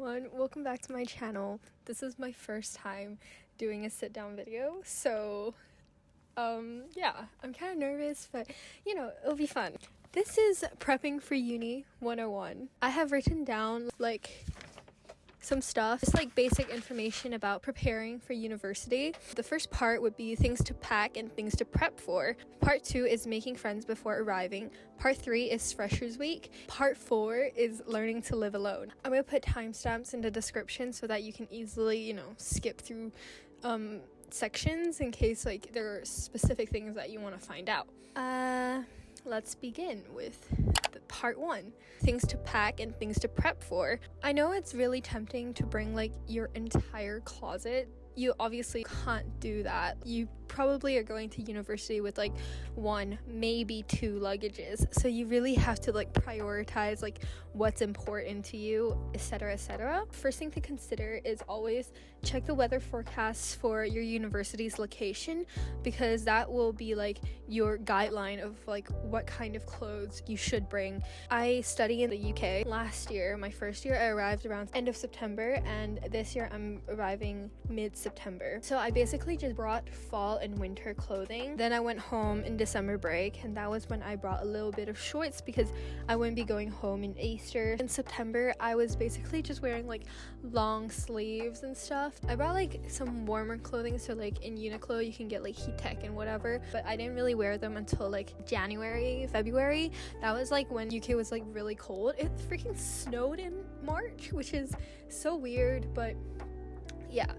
everyone, welcome back to my channel. This is my first time doing a sit-down video, so yeah, I'm kind of nervous, but it'll be fun. This is prepping for uni 101. I have written down some stuff. It's basic information about preparing for university. The first part would be things to pack and things to prep for. Part 2 is making friends before arriving. Part 3 is freshers week. Part 4 is learning to live alone. I'm gonna put timestamps in the description so that you can easily skip through sections in case there are specific things that you want to find out. Let's begin with part 1, things to pack and things to prep for. I know it's really tempting to bring your entire closet. You obviously can't do that. You probably are going to university with 1, maybe 2 luggages, so you really have to prioritize what's important to you, etc., etc. First thing to consider is always check the weather forecasts for your university's location, because that will be your guideline of what kind of clothes you should bring. I study in the UK. Last year, my first year, I arrived around end of September, and this year I'm arriving mid-September. So I basically just brought fall and winter clothing. Then I went home in December break, and that was when I brought a little bit of shorts because I wouldn't be going home in Easter. In September, I was basically just wearing long sleeves and stuff. I brought some warmer clothing, so in Uniqlo you can get heat tech and whatever, but I didn't really wear them until January, February. That was when UK was really cold. It freaking snowed in March, which is so weird, but yeah.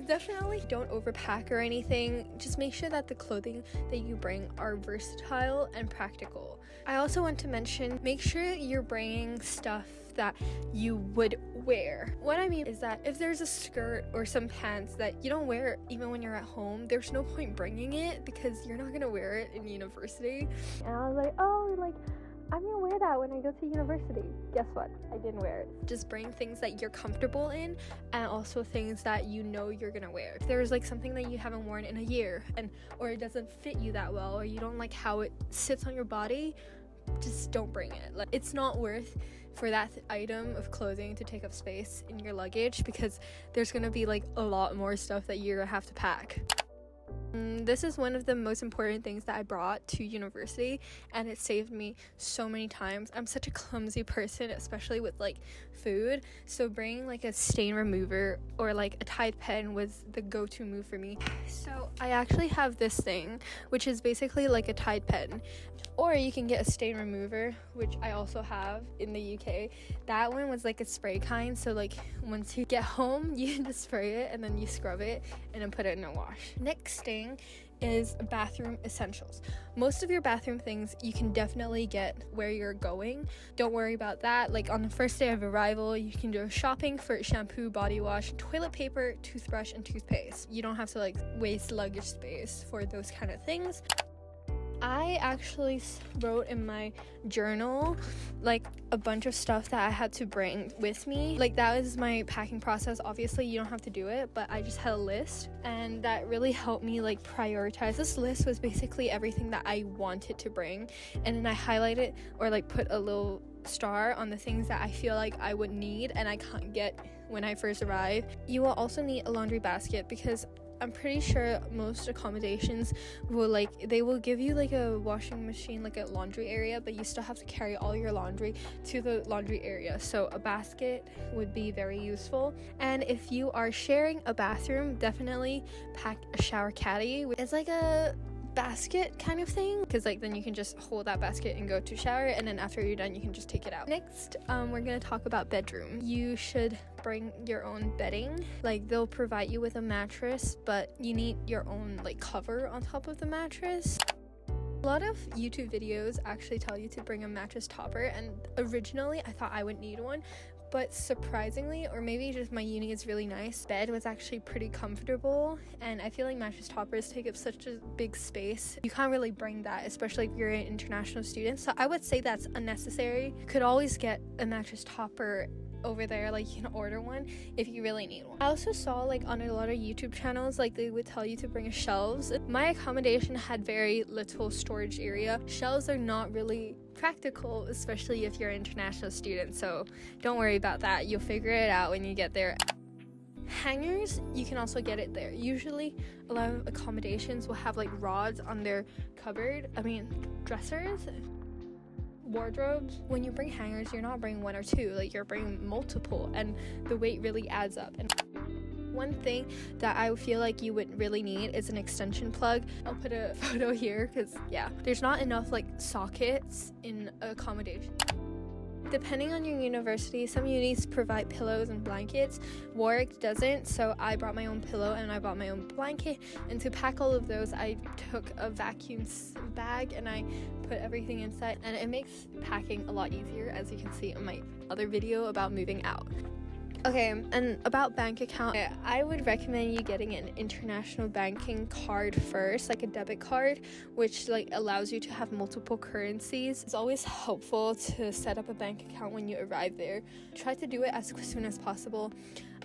Definitely don't overpack or anything. Just make sure that the clothing that you bring are versatile and practical. I also want to mention, make sure you're bringing stuff that you would wear. What I mean is that if there's a skirt or some pants that you don't wear even when you're at home, there's no point bringing it because you're not gonna wear it in university. And I was I'm gonna wear that when I go to university. Guess what? I didn't wear it. Just bring things that you're comfortable in, and also things that you're gonna wear. If there's something that you haven't worn in a year, or it doesn't fit you that well, or you don't like how it sits on your body, just don't bring it. It's not worth for that item of clothing to take up space in your luggage, because there's gonna be a lot more stuff that you're gonna have to pack. This is one of the most important things that I brought to university, and it saved me so many times. I'm such a clumsy person, especially with food, so bringing a stain remover or a Tide pen was the go-to move for me. So I actually have this thing, which is basically a Tide pen, or you can get a stain remover, which I also have in the UK. That one was a spray kind, so once you get home you just spray it and then you scrub it and then put it in a wash. Next thing is bathroom essentials. Most of your bathroom things you can definitely get where you're going. Don't worry about that. On the first day of arrival, you can do shopping for shampoo, body wash, toilet paper, toothbrush, and toothpaste. You don't have to waste luggage space for those kind of things. I actually wrote in my journal a bunch of stuff that I had to bring with me. That was my packing process. Obviously you don't have to do it, but I just had a list, and that really helped me prioritize. This list was basically everything that I wanted to bring, and then I highlighted or put a little star on the things that I feel I would need and I can't get when I first arrive. You will also need a laundry basket, because I'm pretty sure most accommodations will they will give you a washing machine, a laundry area, but you still have to carry all your laundry to the laundry area, so a basket would be very useful. And if you are sharing a bathroom, definitely pack a shower caddy. It's a basket kind of thing, because then you can just hold that basket and go to shower, and then after you're done you can just take it out. Next, we're gonna talk about bedroom. You should bring your own bedding. They'll provide you with a mattress, but you need your own cover on top of the mattress. A lot of YouTube videos actually tell you to bring a mattress topper, and originally I thought I would need one, but surprisingly, or maybe just my uni is really nice, bed was actually pretty comfortable, and I feel mattress toppers take up such a big space. You can't really bring that, especially if you're an international student, so I would say that's unnecessary. You could always get a mattress topper over there, you can order one if you really need one. I also saw on a lot of YouTube channels they would tell you to bring shelves. My accommodation had very little storage area. Shelves are not really practical, especially if you're an international student, so don't worry about that. You'll figure it out when you get there. Hangers, you can also get it there. Usually a lot of accommodations will have like rods on their dressers, wardrobes. When you bring hangers, you're not bringing one or two, like you're bringing multiple, and the weight really adds up. And one thing that I feel like you would really need is an extension plug. I'll put a photo here because yeah, there's not enough like sockets in accommodation. Depending on your university, some unis provide pillows and blankets. Warwick doesn't, so I brought my own pillow and I bought my own blanket. And to pack all of those, I took a vacuum bag and I put everything inside, and it makes packing a lot easier, as you can see in my other video about moving out. Okay, and about bank account, I would recommend you getting an international banking card first, like a debit card, which like allows you to have multiple currencies. It's always helpful to set up a bank account when you arrive there. Try to do it as soon as possible.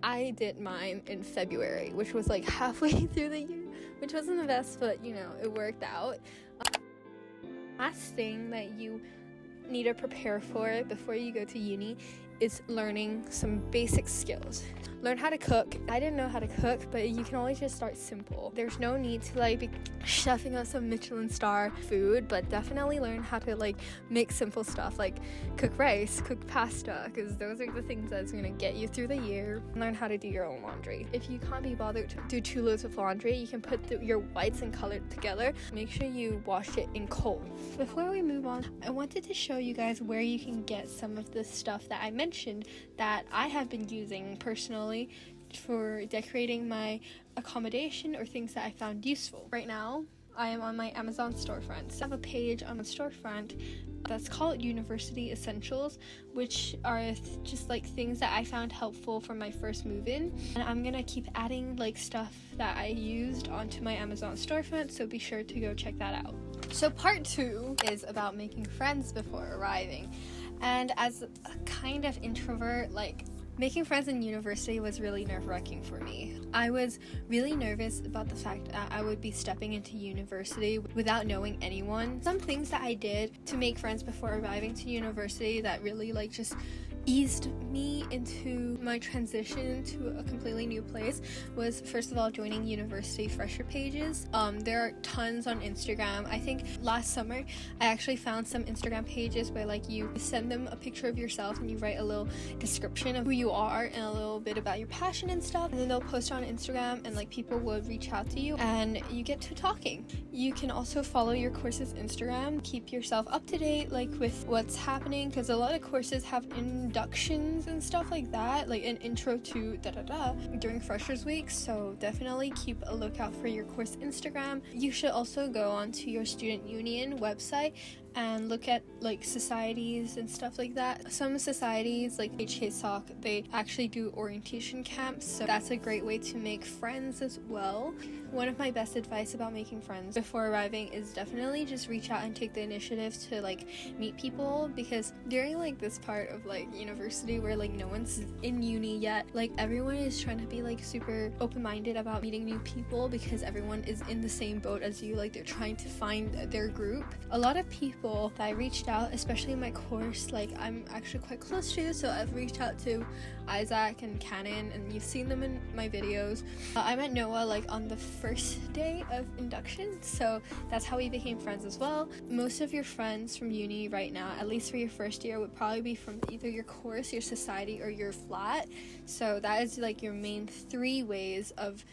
I did mine in February, which was like halfway through the year, which wasn't the best, but you know, it worked out. Last thing that you need to prepare for before you go to uni is learning some basic skills. Learn how to cook. I didn't know how to cook, but you can always just start simple. There's no need to like be chefing out some Michelin star food, but definitely learn how to like make simple stuff, like cook rice, cook pasta, because those are the things that's gonna get you through the year. Learn how to do your own laundry. If you can't be bothered to do 2 loads of laundry, you can put your whites and color together. Make sure you wash it in cold. Before we move on, I wanted to show you guys where you can get some of the stuff that I mentioned that I have been using personally for decorating my accommodation or things that I found useful. Right now, I am on my Amazon storefront. So I have a page on the storefront that's called University Essentials, which are just like things that I found helpful for my first move-in. And I'm gonna keep adding like stuff that I used onto my Amazon storefront, so be sure to go check that out. So part 2 is about making friends before arriving. And as a kind of introvert, like making friends in university was really nerve-wracking for me. I was really nervous about the fact that I would be stepping into university without knowing anyone. Some things that I did to make friends before arriving to university that really like just eased me into my transition to a completely new place was, first of all, joining university fresher pages. There are tons on Instagram. I think last summer I actually found some Instagram pages where like you send them a picture of yourself and you write a little description of who you are and a little bit about your passion and stuff, and then they'll post on Instagram and like people will reach out to you and you get to talking. You can also follow your course's Instagram, keep yourself up to date like with what's happening, because a lot of courses have inductions and stuff like that, like an intro to during freshers week, so definitely keep a lookout for your course Instagram. You should also go onto your student union website and look at like societies and stuff like that. Some societies like HKSOC, they actually do orientation camps, so that's a great way to make friends as well. One of my best advice about making friends before arriving is definitely just reach out and take the initiative to like meet people, because during like this part of like university where like no one's in uni yet, like everyone is trying to be like super open-minded about meeting new people because everyone is in the same boat as you, like they're trying to find their group. A lot of people that I reached out, especially in my course, like I'm actually quite close to, so I've reached out to Isaac and Cannon, and you've seen them in my videos. I met Noah like on the first day of induction, so that's how we became friends as well. Most of your friends from uni right now, at least for your first year, would probably be from either your course, your society, or your flat, so that is like your main 3 ways of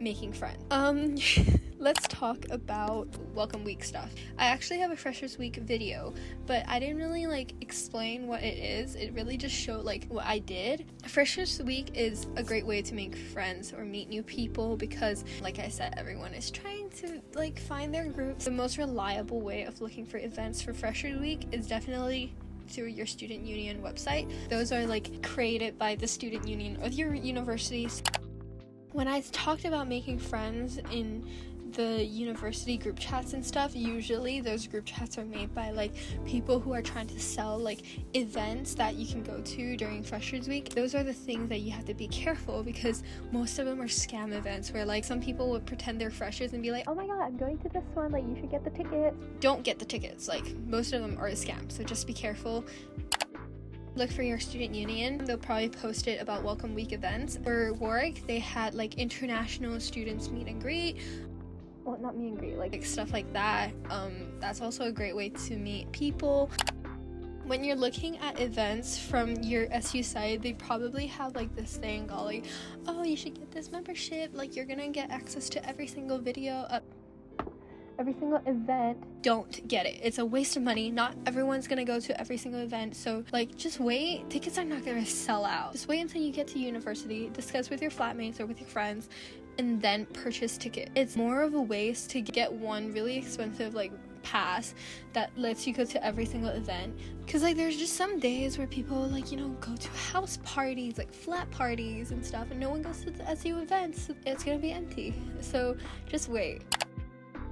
making friends. Let's talk about welcome week stuff. I actually have a freshers week video, but I didn't really like explain what it is. It really just showed like what I did. Freshers week is a great way to make friends or meet new people because, like I said, everyone is trying to like find their groups. The most reliable way of looking for events for freshers week is definitely through your student union website. Those are like created by the student union of your universities. When I talked about making friends in the university group chats and stuff, usually those group chats are made by like people who are trying to sell like events that you can go to during Freshers Week. Those are the things that you have to be careful, because most of them are scam events where like some people would pretend they're freshers and be like, oh my god, I'm going to this one, like you should get the tickets. Don't get the tickets. Like most of them are a scam, so just be careful. Look for your student union. They'll probably post it about welcome week events. For Warwick, they had like international students meet and greet. Well, not meet and greet, like stuff like that. That's also a great way to meet people. When you're looking at events from your SU side, they probably have like this thing called like, oh, you should get this membership, like you're gonna get access to every single video, every single event. Don't get it. It's a waste of money. Not everyone's gonna go to every single event, so like just wait. Tickets are not gonna sell out. Just wait until you get to university, discuss with your flatmates or with your friends, and then purchase ticket. It's more of a waste to get one really expensive like pass that lets you go to every single event, because like there's just some days where people like, you know, go to house parties, like flat parties and stuff, and no one goes to the SU events. It's gonna be empty, so just wait.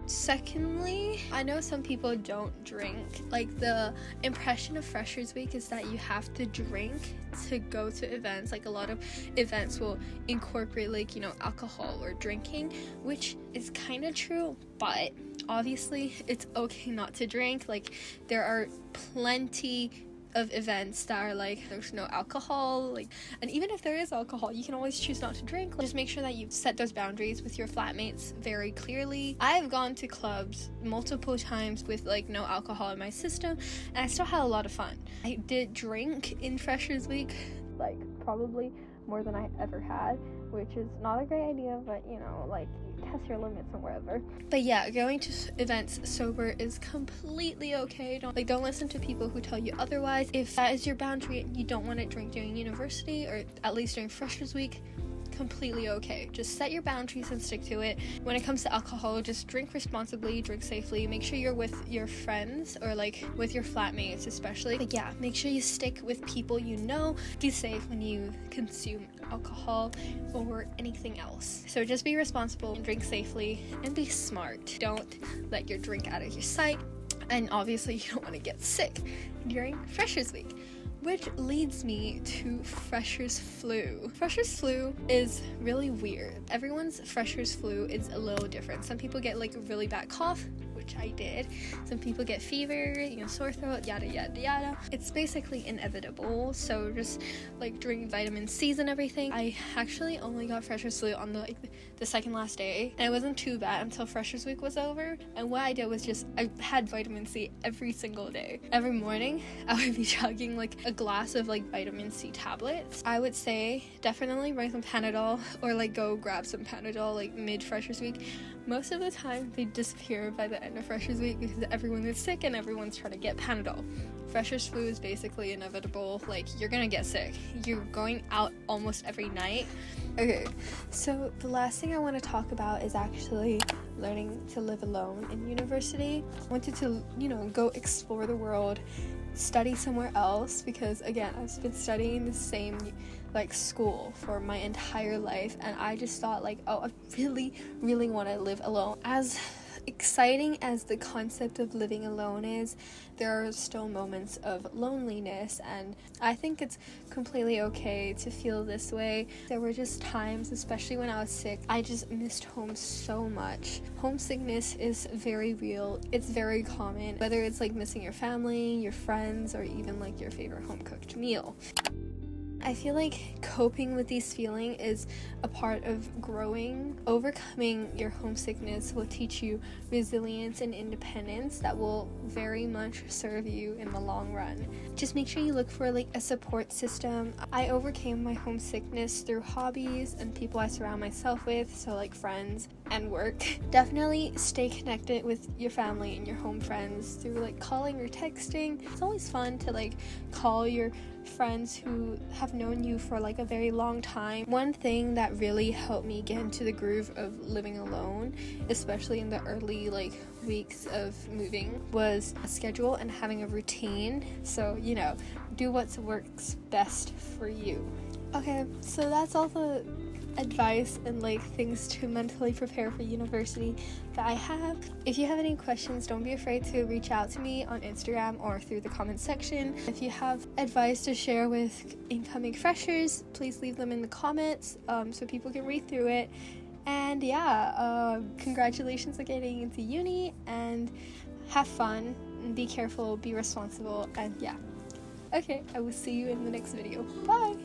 Secondly, I know some people don't drink. Like the impression of Freshers Week is that you have to drink to go to events. Like a lot of events will incorporate like, you know, alcohol or drinking, which is kind of true, but obviously it's okay not to drink. Like there are plenty of events that are like there's no alcohol, like, and even if there is alcohol, you can always choose not to drink. Just make sure that you set those boundaries with your flatmates very clearly. I've gone to clubs multiple times with like no alcohol in my system, and I still had a lot of fun. I did drink in Freshers Week, like probably more than I ever had, which is not a great idea, but you know, like test your limits and whatever. But yeah, going to events sober is completely okay. Don't listen to people who tell you otherwise. If that is your boundary and you don't want to drink during university, or at least during Freshers Week, completely okay. Just set your boundaries and stick to it. When it comes to alcohol, just drink responsibly, drink safely. Make sure you're with your friends or like with your flatmates especially. But yeah, make sure you stick with people you know. Be safe when you consume alcohol or anything else. So just be responsible, drink safely, and be smart. Don't let your drink out of your sight. And obviously you don't want to get sick during Freshers Week. Which leads me to Freshers Flu. Freshers Flu is really weird. Everyone's Freshers Flu is a little different. Some people get like a really bad cough, which I did. Some people get fever, you know, sore throat, yada yada yada. It's basically inevitable, so just like drink vitamin C's and everything. I actually only got Freshers Flu on the second last day, and it wasn't too bad until Freshers Week was over. And what I did was just I had vitamin C every single day. Every morning I would be chugging like a glass of like vitamin C tablets. I would say definitely bring some Panadol, or like go grab some Panadol like mid Freshers Week. Most of the time they disappear by the end of Freshers Week because everyone is sick and everyone's trying to get Panadol. Freshers Flu is basically inevitable. Like, you're gonna get sick. You're going out almost every night. Okay, so the last thing I want to talk about is actually learning to live alone in university. I wanted to, you know, go explore the world, study somewhere else, because again, I've been studying the same like school for my entire life, and I just thought like, oh, I really want to live alone. As exciting as the concept of living alone is, there are still moments of loneliness, and I think it's completely okay to feel this way. There were just times, especially when I was sick, I just missed home so much. Homesickness is very real. It's very common, whether it's like missing your family, your friends, or even like your favorite home-cooked meal. I feel like coping with these feelings is a part of growing. Overcoming your homesickness will teach you resilience and independence that will very much serve you in the long run. Just make sure you look for like a support system. I overcame my homesickness through hobbies and people I surround myself with, so like friends and work. Definitely stay connected with your family and your home friends through like calling or texting. It's always fun to like call your friends who have known you for like a very long time. One thing that really helped me get into the groove of living alone, especially in the early like weeks of moving, was a schedule and having a routine. So, you know, do what works best for you. Okay, so that's all the advice and like things to mentally prepare for university that I have. If you have any questions, don't be afraid to reach out to me on Instagram or through the comment section. If you have advice to share with incoming freshers, please leave them in the comments so people can read through it. And yeah, congratulations on getting into uni, and have fun, be careful, be responsible, and yeah. Okay, I will see you in the next video. Bye!